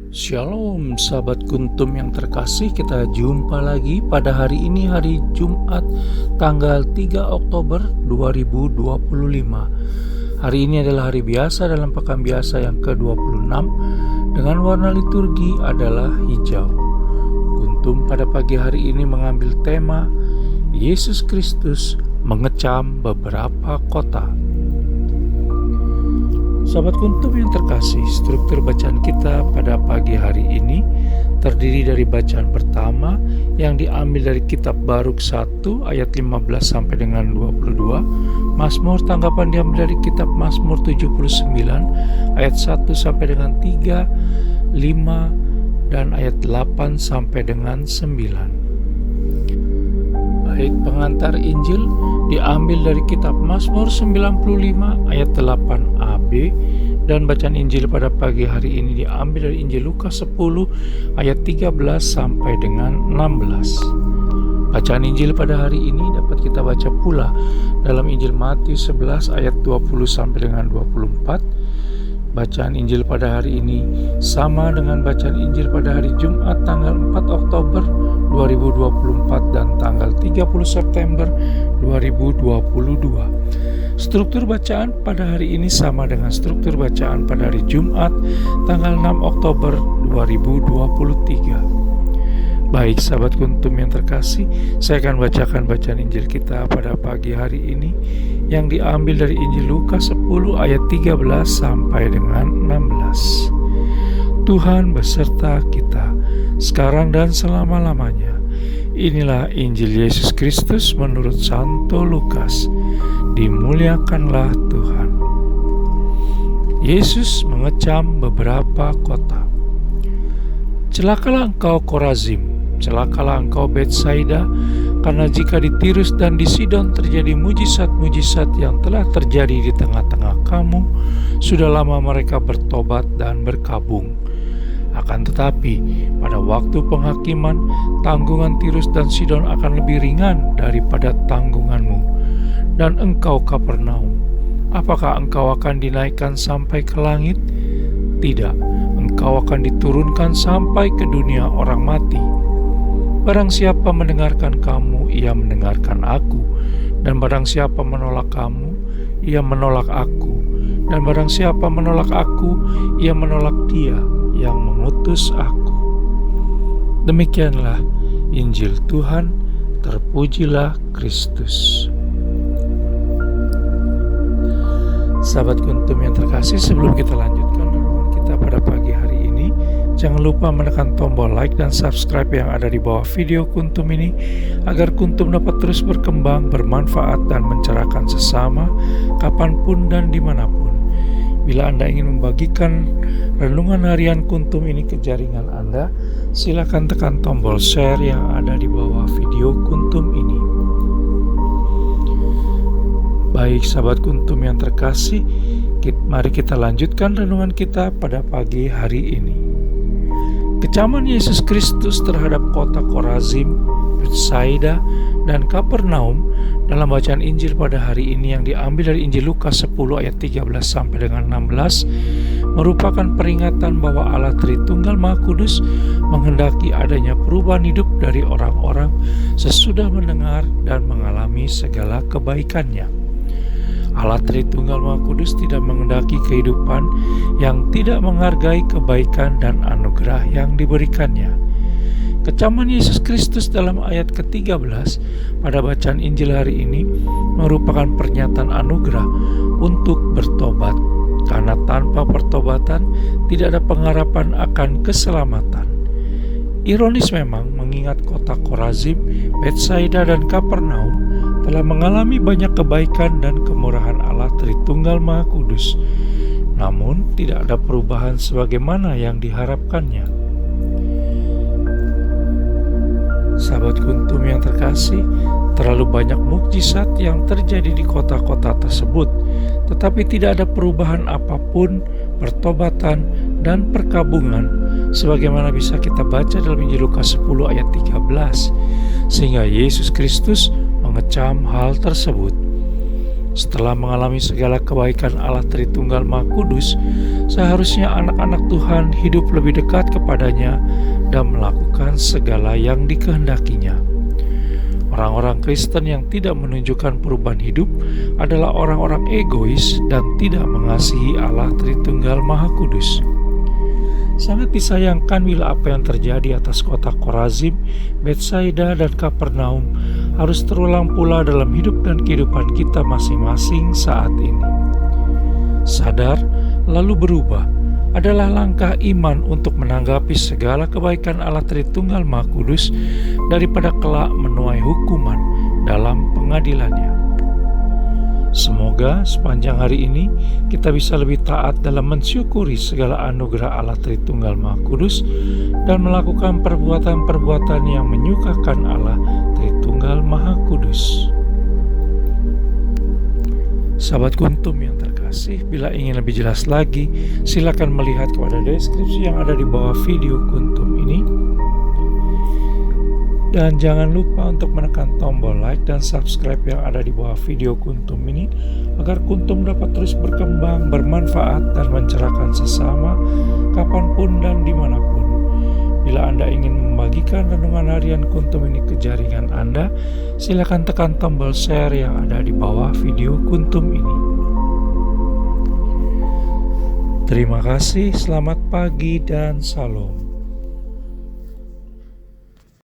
Shalom sahabat Kuntum yang terkasih, kita jumpa lagi pada hari ini, hari Jumat tanggal 3 Oktober 2025. Hari ini adalah hari biasa dalam pekan biasa yang ke-26 dengan warna liturgi adalah hijau. Kuntum pada pagi hari ini mengambil tema Yesus Kristus mengecam beberapa kota. Sahabat Kuntum yang terkasih, struktur bacaan kita pada pagi hari ini terdiri dari bacaan pertama yang diambil dari kitab Baruk 1 ayat 15 sampai dengan 22, Mazmur tanggapan diambil dari kitab Mazmur 79 ayat 1 sampai dengan 3, 5 dan ayat 8 sampai dengan 9. Baik, pengantar Injil diambil dari kitab Mazmur 95 ayat 8ab dan bacaan Injil pada pagi hari ini diambil dari Injil Lukas 10 ayat 13 sampai dengan 16. Bacaan Injil pada hari ini dapat kita baca pula dalam Injil Matius 11 ayat 20 sampai dengan 24. Bacaan Injil pada hari ini sama dengan bacaan Injil pada hari Jumat tanggal 4 Oktober 2024 dan tanggal 30 September 2022. Struktur bacaan pada hari ini sama dengan struktur bacaan pada hari Jumat tanggal 6 Oktober 2023. Baik sahabat Kuntum yang terkasih, saya akan bacakan bacaan Injil kita pada pagi hari ini yang diambil dari Injil Lukas 10 ayat 13 sampai dengan 16. Tuhan beserta kita sekarang dan selama-lamanya. Inilah Injil Yesus Kristus menurut Santo Lukas. Dimuliakanlah Tuhan. Yesus mengecam beberapa kota. Celakalah engkau Korazim, celakalah engkau Betsaida, karena jika di Tirus dan di Sidon terjadi mujizat-mujizat yang telah terjadi di tengah-tengah kamu, sudah lama mereka bertobat dan berkabung. Akan tetapi, pada waktu penghakiman, tanggungan Tirus dan Sidon akan lebih ringan daripada tanggunganmu. Dan engkau Kapernaum, apakah engkau akan dinaikkan sampai ke langit? Tidak, engkau akan diturunkan sampai ke dunia orang mati. Barang siapa mendengarkan kamu, ia mendengarkan aku. Dan barang siapa menolak kamu, ia menolak aku. Dan barang siapa menolak aku, ia menolak dia yang mengutus aku. Demikianlah Injil Tuhan, terpujilah Kristus. Sahabat Kuntum yang terkasih, sebelum kita lanjutkan renungan kita pada pagi hari ini, jangan lupa menekan tombol like dan subscribe yang ada di bawah video Kuntum ini, agar Kuntum dapat terus berkembang, bermanfaat dan mencerahkan sesama, kapanpun dan dimanapun. Bila Anda ingin membagikan renungan harian Kuntum ini ke jaringan Anda, silakan tekan tombol share yang ada di bawah video Kuntum ini. Baik sahabat Kuntum yang terkasih, mari kita lanjutkan renungan kita pada pagi hari ini. Kecaman Yesus Kristus terhadap kota Korazim, Betsaida, dan Kapernaum dalam bacaan Injil pada hari ini yang diambil dari Injil Lukas 10 ayat 13 sampai dengan 16 merupakan peringatan bahwa Allah Tritunggal Maha Kudus menghendaki adanya perubahan hidup dari orang-orang sesudah mendengar dan mengalami segala kebaikannya. Allah Tritunggal Maha Kudus tidak menghendaki kehidupan yang tidak menghargai kebaikan dan anugerah yang diberikannya. Kecaman Yesus Kristus dalam ayat ke-13 pada bacaan Injil hari ini merupakan pernyataan anugerah untuk bertobat, karena tanpa pertobatan tidak ada pengharapan akan keselamatan. Ironis memang, mengingat kota Korazim, Betsaida, dan Kapernaum telah mengalami banyak kebaikan dan kemurahan Allah Tritunggal Maha Kudus, namun tidak ada perubahan sebagaimana yang diharapkannya. Sahabat Kuntum yang terkasih, terlalu banyak mukjizat yang terjadi di kota-kota tersebut, tetapi tidak ada perubahan apapun, pertobatan, dan perkabungan, sebagaimana bisa kita baca dalam Injil Lukas 10 ayat 13, sehingga Yesus Kristus mengecam hal tersebut. Setelah mengalami segala kebaikan Allah Tritunggal Maha Kudus, seharusnya anak-anak Tuhan hidup lebih dekat kepadanya dan melakukan segala yang dikehendakinya. Orang-orang Kristen yang tidak menunjukkan perubahan hidup adalah orang-orang egois dan tidak mengasihi Allah Tritunggal Maha Kudus. Sangat disayangkan bila apa yang terjadi atas kota Korazim, Betsaida, dan Kapernaum harus terulang pula dalam hidup dan kehidupan kita masing-masing saat ini. Sadar, lalu berubah, adalah langkah iman untuk menanggapi segala kebaikan Allah Tritunggal Maha Kudus daripada kelak menuai hukuman dalam pengadilannya. Semoga sepanjang hari ini kita bisa lebih taat dalam mensyukuri segala anugerah Allah Tritunggal Maha Kudus dan melakukan perbuatan-perbuatan yang menyukakan Allah Tritunggal Maha Kudus. Sahabat Kuntum yang terkasih, bila ingin lebih jelas lagi, silakan melihat kepada deskripsi yang ada di bawah video Kuntum ini. Dan jangan lupa untuk menekan tombol like dan subscribe yang ada di bawah video Kuntum ini, agar Kuntum dapat terus berkembang, bermanfaat, dan mencerahkan sesama kapanpun dan dimanapun. Bila Anda ingin membagikan renungan harian Kuntum ini ke jaringan Anda, silakan tekan tombol share yang ada di bawah video Kuntum ini. Terima kasih, selamat pagi dan salam.